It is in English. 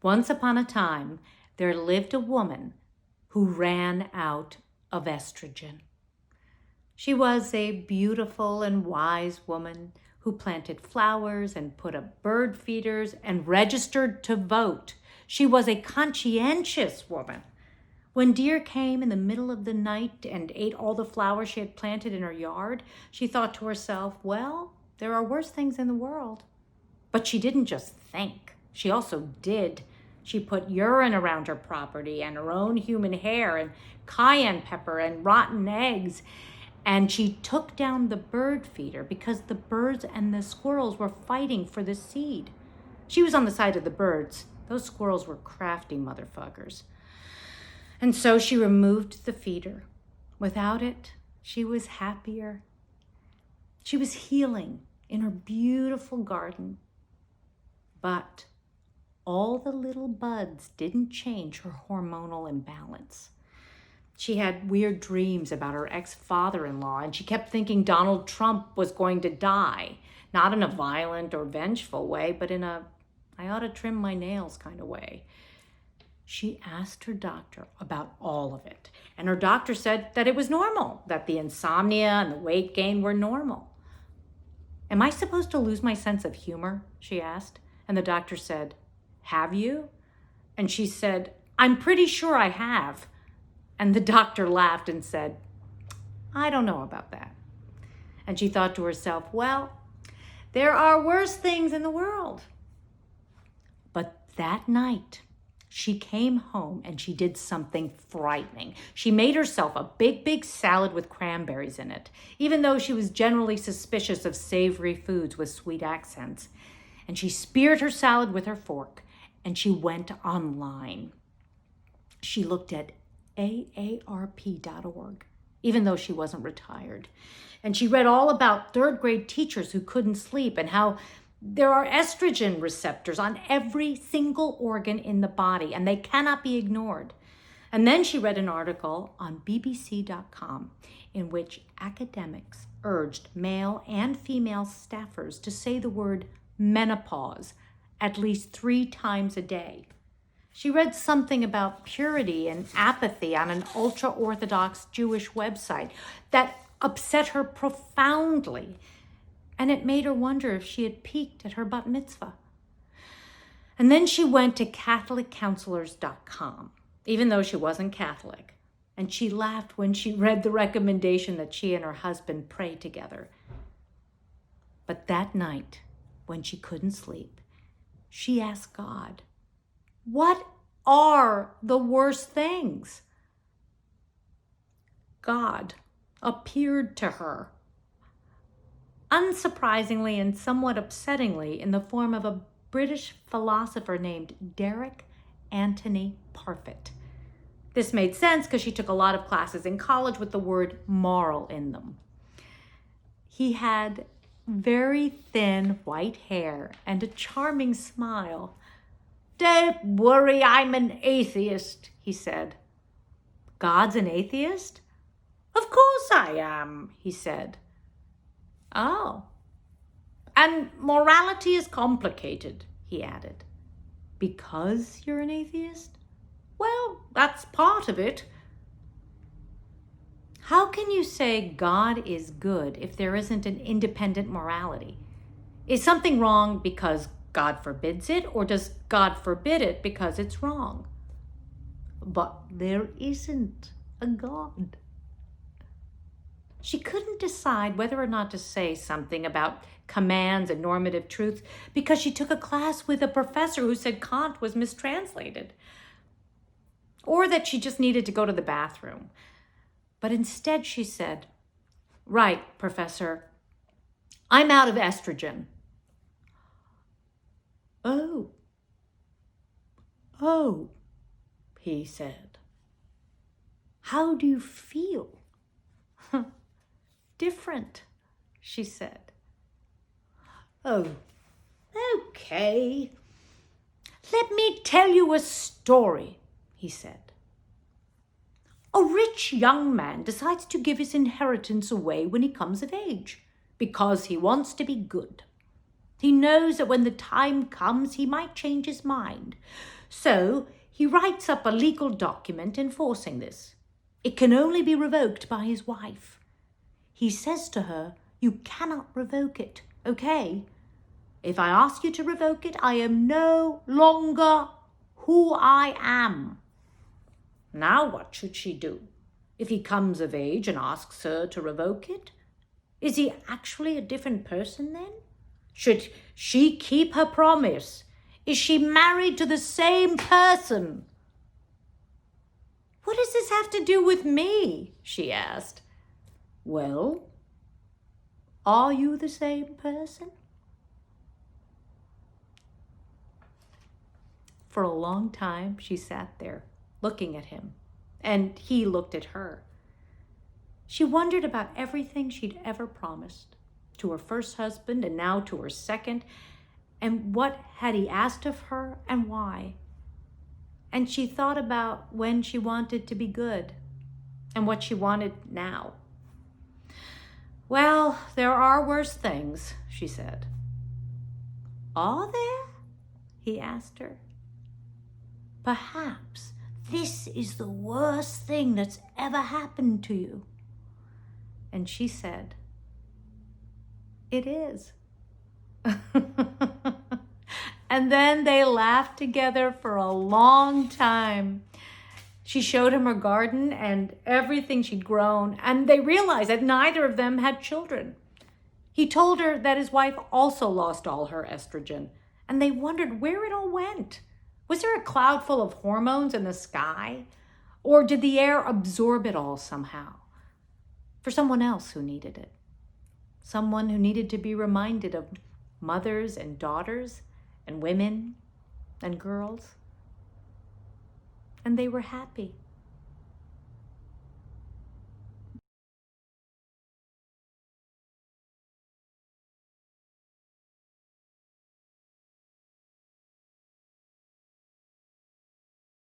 Once upon a time, there lived a woman who ran out of estrogen. She was a beautiful and wise woman who planted flowers and put up bird feeders and registered to vote. She was a conscientious woman. When deer came in the middle of the night and ate all the flowers she had planted in her yard, she thought to herself, well, there are worse things in the world. But she didn't just think, she also did. She put urine around her property and her own human hair and cayenne pepper and rotten eggs. And she took down the bird feeder because the birds and the squirrels were fighting for the seed. She was on the side of the birds. Those squirrels were crafty motherfuckers. And so she removed the feeder. Without it, she was happier. She was healing in her beautiful garden. But all the little buds didn't change her hormonal imbalance. She had weird dreams about her ex-father-in-law, and she kept thinking Donald Trump was going to die, not in a violent or vengeful way, but in a I ought to trim my nails kind of way. She asked her doctor about all of it, and her doctor said that it was normal, that the insomnia and the weight gain were normal. Am I supposed to lose my sense of humor? She asked, and the doctor said, have you? And she said, I'm pretty sure I have. And the doctor laughed and said, I don't know about that. And she thought to herself, well, there are worse things in the world. But that night, she came home and she did something frightening. She made herself a big salad with cranberries in it, even though she was generally suspicious of savory foods with sweet accents. And she speared her salad with her fork, and she went online. She looked at AARP.org, even though she wasn't retired. And she read all about third grade teachers who couldn't sleep and how there are estrogen receptors on every single organ in the body, and they cannot be ignored. And then she read an article on BBC.com in which academics urged male and female staffers to say the word menopause at least 3 times a day. She read something about purity and apathy on an ultra-Orthodox Jewish website that upset her profoundly, and it made her wonder if she had peaked at her bat mitzvah. And then she went to CatholicCounselors.com, even though she wasn't Catholic, and she laughed when she read the recommendation that she and her husband pray together. But that night, when she couldn't sleep, she asked God, what are the worst things? God appeared to her, unsurprisingly and somewhat upsettingly, in the form of a British philosopher named Derek Anthony Parfit. This made sense because she took a lot of classes in college with the word moral in them. He had very thin white hair and a charming smile. Don't worry, I'm an atheist, he said. God's an atheist? Of course I am, he said. Oh. And morality is complicated, he added. Because you're an atheist? Well, that's part of it. How can you say God is good if there isn't an independent morality? Is something wrong because God forbids it, or does God forbid it because it's wrong? But there isn't a God. She couldn't decide whether or not to say something about commands and normative truth because she took a class with a professor who said Kant was mistranslated, or that she just needed to go to the bathroom. But instead she said, right, Professor, I'm out of estrogen. Oh, he said. How do you feel? Different, she said. Oh, okay. Let me tell you a story, he said. A rich young man decides to give his inheritance away when he comes of age because he wants to be good. He knows that when the time comes, he might change his mind. So he writes up a legal document enforcing this. It can only be revoked by his wife. He says to her, "You cannot revoke it, okay? If I ask you to revoke it, I am no longer who I am." Now what should she do? If he comes of age and asks her to revoke it, is he actually a different person then? Should she keep her promise? Is she married to the same person? "What does this have to do with me?" she asked. "Well, are you the same person?" For a long time, she sat there, looking at him, and he looked at her. She wondered about everything she'd ever promised, to her first husband and now to her second, and what had he asked of her and why. And she thought about when she wanted to be good and what she wanted now. "Well, there are worse things," she said. "Are there?" he asked her. "Perhaps this is the worst thing that's ever happened to you." And she said, "It is." And then they laughed together for a long time. She showed him her garden and everything she'd grown, and they realized that neither of them had children. He told her that his wife also lost all her estrogen, and they wondered where it all went. Was there a cloud full of hormones in the sky? Or did the air absorb it all somehow? For someone else who needed it. Someone who needed to be reminded of mothers and daughters and women and girls. And they were happy.